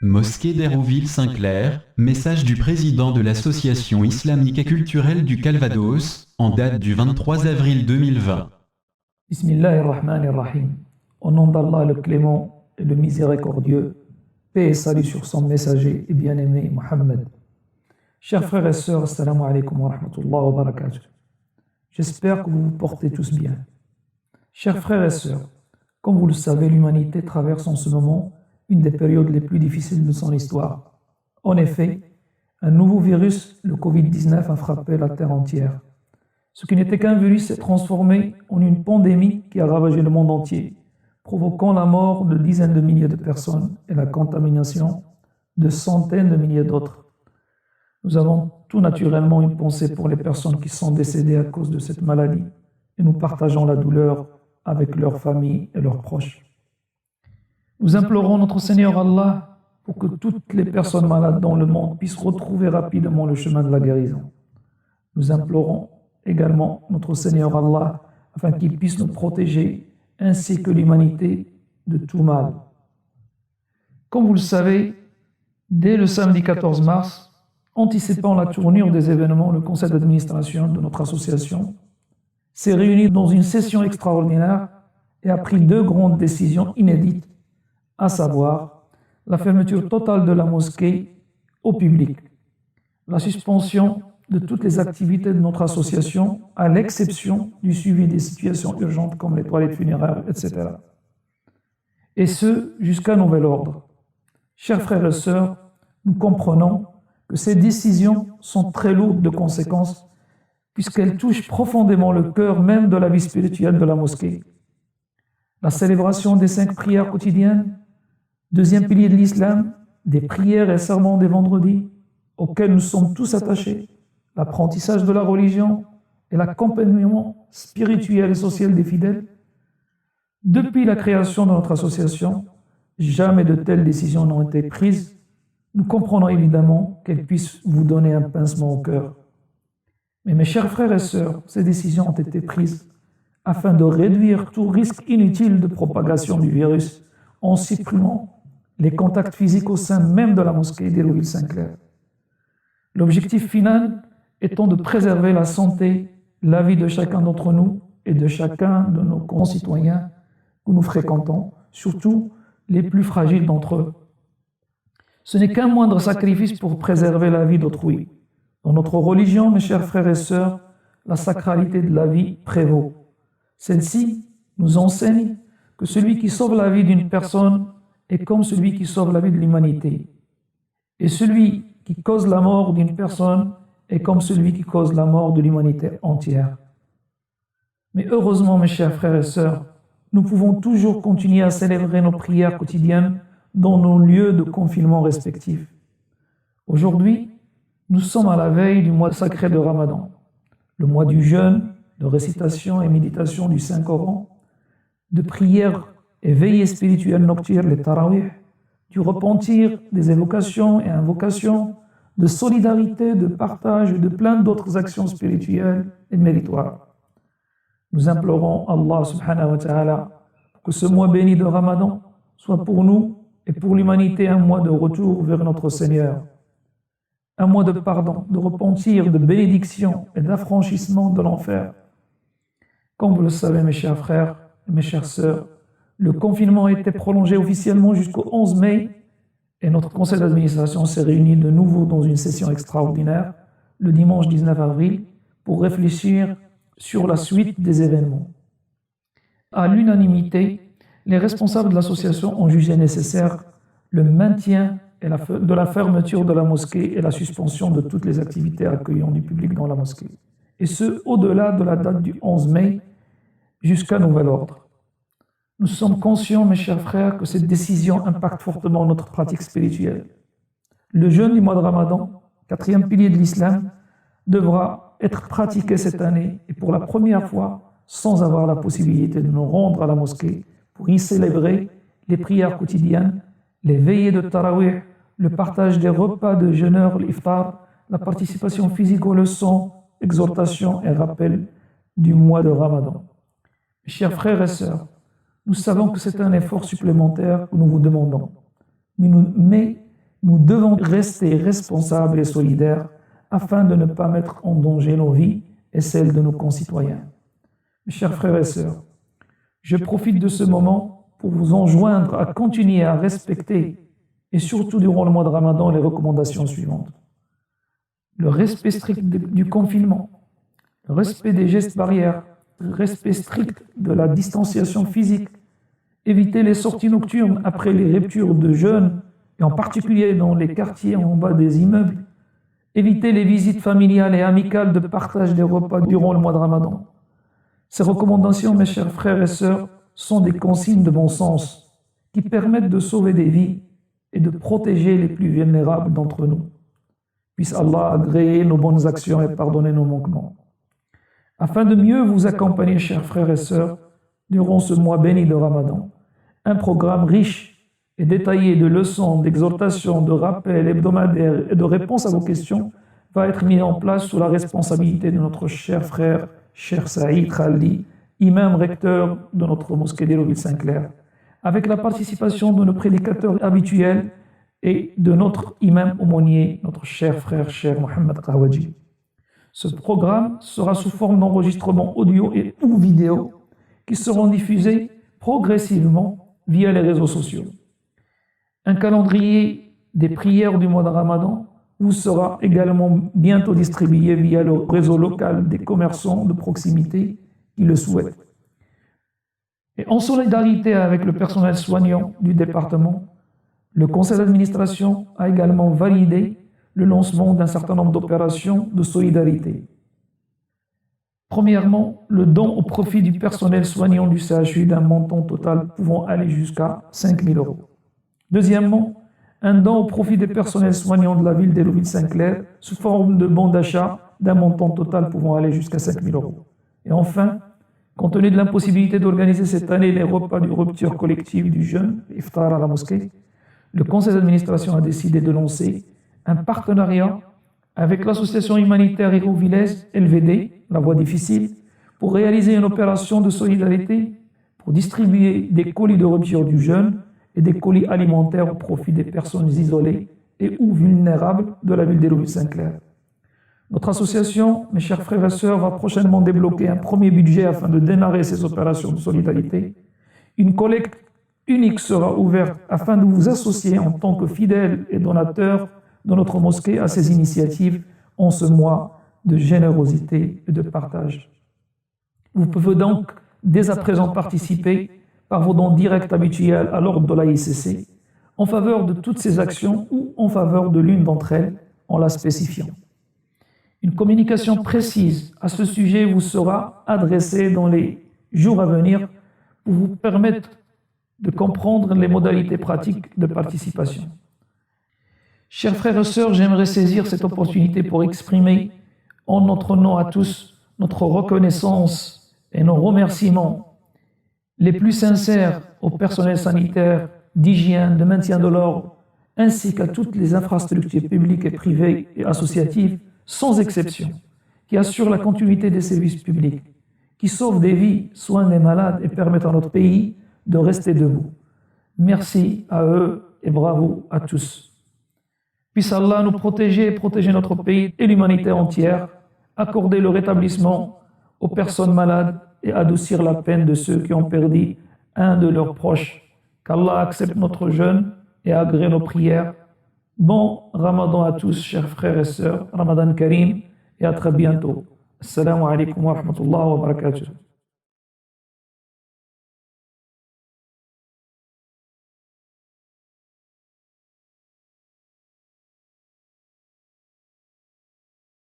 Mosquée d'Hérouville-Saint-Clair, message du président de l'Association islamique et culturelle du Calvados, en date du 23 avril 2020. Bismillahirrahmanirrahim. Au nom d'Allah le clément et le miséricordieux, paix et salut sur son messager et bien-aimé Mohammed. Chers frères et sœurs, assalamu alaikum wa rahmatullahi wa barakatuh. J'espère que vous vous portez tous bien. Chers frères et sœurs, comme vous le savez, l'humanité traverse en ce moment une des périodes les plus difficiles de son histoire. En effet, un nouveau virus, le Covid-19, a frappé la Terre entière. Ce qui n'était qu'un virus s'est transformé en une pandémie qui a ravagé le monde entier, provoquant la mort de dizaines de milliers de personnes et la contamination de centaines de milliers d'autres. Nous avons tout naturellement une pensée pour les personnes qui sont décédées à cause de cette maladie et nous partageons la douleur avec leurs familles et leurs proches. Nous implorons notre Seigneur Allah pour que toutes les personnes malades dans le monde puissent retrouver rapidement le chemin de la guérison. Nous implorons également notre Seigneur Allah afin qu'il puisse nous protéger ainsi que l'humanité de tout mal. Comme vous le savez, dès le samedi 14 mars, anticipant la tournure des événements, le conseil d'administration de notre association s'est réuni dans une session extraordinaire et a pris deux grandes décisions inédites, à savoir la fermeture totale de la mosquée au public, la suspension de toutes les activités de notre association, à l'exception du suivi des situations urgentes comme les toilettes funéraires, etc. Et ce, jusqu'à nouvel ordre. Chers frères et sœurs, nous comprenons que ces décisions sont très lourdes de conséquences puisqu'elles touchent profondément le cœur même de la vie spirituelle de la mosquée. La célébration des 5 prières quotidiennes, deuxième pilier de l'islam, des prières et sermons des vendredis, auxquels nous sommes tous attachés, l'apprentissage de la religion et l'accompagnement spirituel et social des fidèles. Depuis la création de notre association, jamais de telles décisions n'ont été prises. Nous comprenons évidemment qu'elles puissent vous donner un pincement au cœur. Mais mes chers frères et sœurs, ces décisions ont été prises afin de réduire tout risque inutile de propagation du virus en supprimant les contacts physiques au sein même de la mosquée d'Hérouville-Saint-Clair. L'objectif final étant de préserver la santé, la vie de chacun d'entre nous et de chacun de nos concitoyens que nous fréquentons, surtout les plus fragiles d'entre eux. Ce n'est qu'un moindre sacrifice pour préserver la vie d'autrui. Dans notre religion, mes chers frères et sœurs, la sacralité de la vie prévaut. Celle-ci nous enseigne que celui qui sauve la vie d'une personne est comme celui qui sauve la vie de l'humanité. Et celui qui cause la mort d'une personne est comme celui qui cause la mort de l'humanité entière. Mais heureusement, mes chers frères et sœurs, nous pouvons toujours continuer à célébrer nos prières quotidiennes dans nos lieux de confinement respectifs. Aujourd'hui, nous sommes à la veille du mois sacré de Ramadan, le mois du jeûne, de récitation et méditation du Saint-Coran, de prières et veillées spirituelles nocturnes, les tarawih, du repentir, des évocations et invocations, de solidarité, de partage et de plein d'autres actions spirituelles et méritoires. Nous implorons Allah subhanahu wa ta'ala que ce mois béni de Ramadan soit pour nous et pour l'humanité un mois de retour vers notre Seigneur, un mois de pardon, de repentir, de bénédiction et d'affranchissement de l'enfer. Comme vous le savez, mes chers frères et mes chères sœurs, le confinement a été prolongé officiellement jusqu'au 11 mai et notre conseil d'administration s'est réuni de nouveau dans une session extraordinaire le dimanche 19 avril pour réfléchir sur la suite des événements. À l'unanimité, les responsables de l'association ont jugé nécessaire le maintien de la fermeture de la mosquée et la suspension de toutes les activités accueillant du public dans la mosquée. Et ce, au-delà de la date du 11 mai jusqu'à nouvel ordre. Nous sommes conscients, mes chers frères, que cette décision impacte fortement notre pratique spirituelle. Le jeûne du mois de Ramadan, 4e pilier de l'islam, devra être pratiqué cette année et pour la première fois sans avoir la possibilité de nous rendre à la mosquée pour y célébrer les prières quotidiennes, les veillées de tarawih, le partage des repas de jeûneurs, l'iftar, la participation physique aux leçons, exhortations et rappels du mois de Ramadan. Mes chers frères et sœurs, nous savons que c'est un effort supplémentaire que nous vous demandons. Mais nous devons rester responsables et solidaires afin de ne pas mettre en danger nos vies et celles de nos concitoyens. Mes chers frères et sœurs, je profite de ce moment pour vous enjoindre à continuer à respecter, et surtout durant le mois de Ramadan, les recommandations suivantes. Le respect strict du confinement, le respect des gestes barrières, le respect strict de la distanciation physique, éviter les sorties nocturnes après les ruptures de jeûne, et en particulier dans les quartiers en bas des immeubles, éviter les visites familiales et amicales de partage des repas durant le mois de Ramadan. Ces recommandations, mes chers frères et sœurs, sont des consignes de bon sens qui permettent de sauver des vies et de protéger les plus vulnérables d'entre nous. Puisse Allah agréer nos bonnes actions et pardonner nos manquements. Afin de mieux vous accompagner, chers frères et sœurs, durant ce mois béni de Ramadan, un programme riche et détaillé de leçons, d'exhortations, de rappels hebdomadaires et de réponses à vos questions va être mis en place sous la responsabilité de notre cher frère, cher Saïd Khaldi, imam recteur de notre mosquée d'Hérouville-Saint-Clair, avec la participation de nos prédicateurs habituels et de notre imam aumônier, notre cher frère, cher Mohamed Kahwaji. Ce programme sera sous forme d'enregistrement audio et ou vidéo qui seront diffusés progressivement via les réseaux sociaux. Un calendrier des prières du mois de Ramadan vous sera également bientôt distribué via le réseau local des commerçants de proximité qui le souhaitent. Et en solidarité avec le personnel soignant du département, le conseil d'administration a également validé le lancement d'un certain nombre d'opérations de solidarité. Premièrement, le don au profit du personnel soignant du CHU d'un montant total pouvant aller jusqu'à 5 000 €. Deuxièmement, un don au profit des personnels soignants de la ville d'Hérouville-Saint-Clair sous forme de bon d'achat d'un montant total pouvant aller jusqu'à 5 000 €. Et enfin, compte tenu de l'impossibilité d'organiser cette année les repas de rupture collective du jeûne, iftar à la mosquée, le conseil d'administration a décidé de lancer un partenariat avec l'association humanitaire hérouvillaise LVD, La Voie Difficile, pour réaliser une opération de solidarité pour distribuer des colis de rupture du jeûne et des colis alimentaires au profit des personnes isolées et ou vulnérables de la ville d'Hérouville-Saint-Clair. Notre association, mes chers frères et sœurs, va prochainement débloquer un premier budget afin de démarrer ces opérations de solidarité. Une collecte unique sera ouverte afin de vous associer en tant que fidèles et donateurs de notre mosquée à ces initiatives en ce mois de générosité et de partage. Vous pouvez donc dès à présent participer par vos dons directs habituels à l'ordre de l'AICC en faveur de toutes ces actions ou en faveur de l'une d'entre elles en la spécifiant. Une communication précise à ce sujet vous sera adressée dans les jours à venir pour vous permettre de comprendre les modalités pratiques de participation. Chers frères et sœurs, j'aimerais saisir cette opportunité pour exprimer en notre nom à tous notre reconnaissance et nos remerciements les plus sincères au personnel sanitaire, d'hygiène, de maintien de l'ordre, ainsi qu'à toutes les infrastructures publiques et privées et associatives, sans exception, qui assurent la continuité des services publics, qui sauvent des vies, soignent les malades et permettent à notre pays de rester debout. Merci à eux et bravo à tous. Puisse Allah nous protéger et protéger notre pays et l'humanité entière, accorder le rétablissement aux personnes malades et adoucir la peine de ceux qui ont perdu un de leurs proches. Qu'Allah accepte notre jeûne et agrée nos prières. Bon Ramadan à tous, chers frères et sœurs. Ramadan Karim et à très bientôt. Assalamu alaikum wa rahmatullahi wa barakatuh.